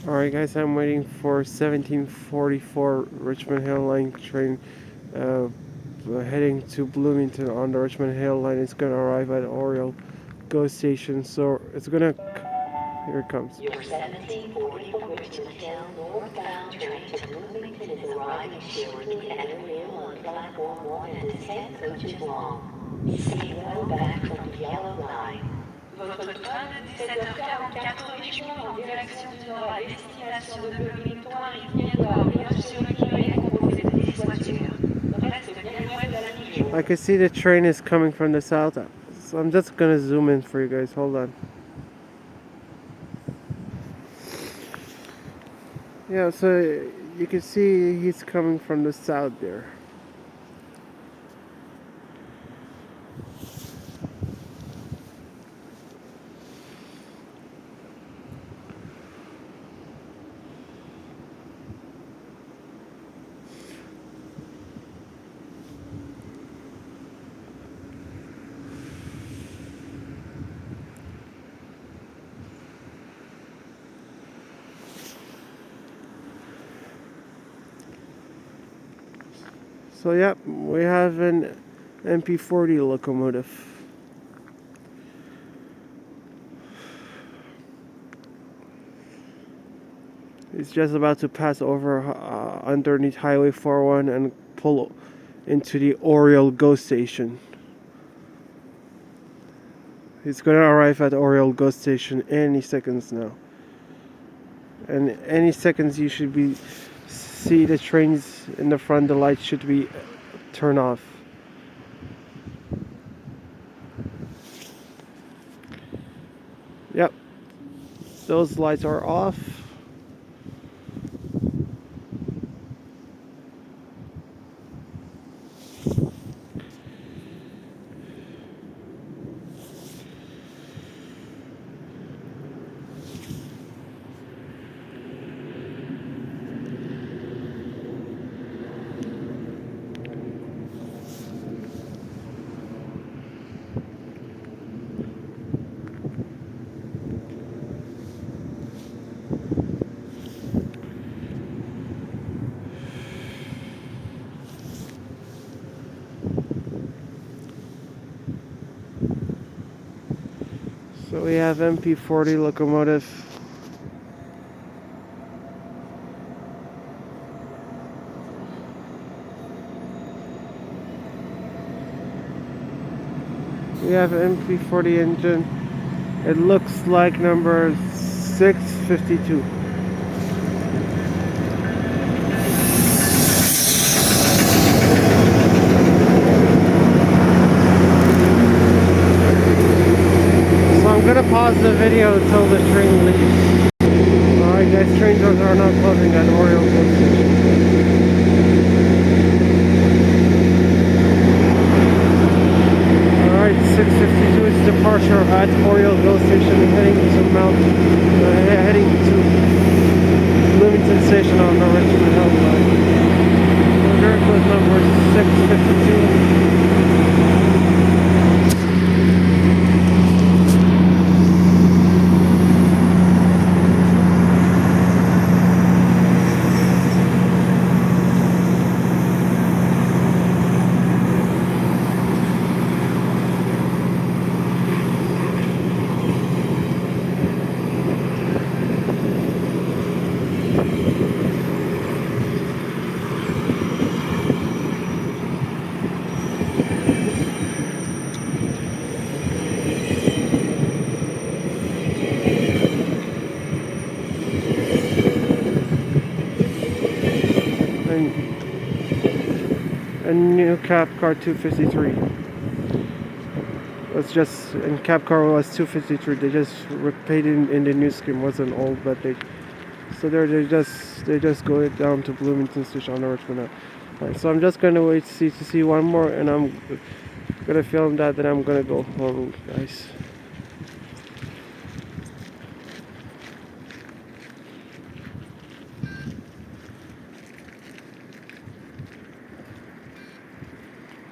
Alright guys, I'm waiting for 1744 Richmond Hill Line train uh, heading to Bloomington on the Richmond Hill Line. It's going to arrive at Oriole GO station, so it's going to... Here it comes. Your 1744 Richmond Hill northbound train to Bloomington is arriving shortly at Oriole on platform 1 and is 10 coaches long. See well back from the yellow line. Votre train de 17h44 Richmond en direction du nord à destination de Bloomington arrive bientôt à Oriole-sur-le-Québec composé de 10 voitures. Reste bien loin de la ligne. I can see the train is coming from the south, so I'm just going to zoom in for you guys. Hold on. Yeah, so you can see he's coming from the south there. So yep, we have an MP40 locomotive. It's just about to pass over underneath Highway 401 and pull into the Oriole GO station. It's going to arrive at Oriole GO station any seconds now. And any seconds you should be see the trains in the front, the lights should be turned off. Yep, those lights are off. So we have MP40 locomotive. We have MP40 engine. It looks like number 652. I'm gonna pause the video until the train leaves. Alright guys, train doors are not closing at Oriole GO station. Alright, 652 is departure at Oriole GO station, heading to Bloomington station on the Richmond Hill line. So there goes number 652. And new cab car 253. It's just, and cab car was 253. They just repaid in the new scheme. Wasn't old, but they just go down to Bloomington station on the Richmond. Alright, so I'm just gonna wait to see one more, and I'm gonna film that. Then I'm gonna go home, guys.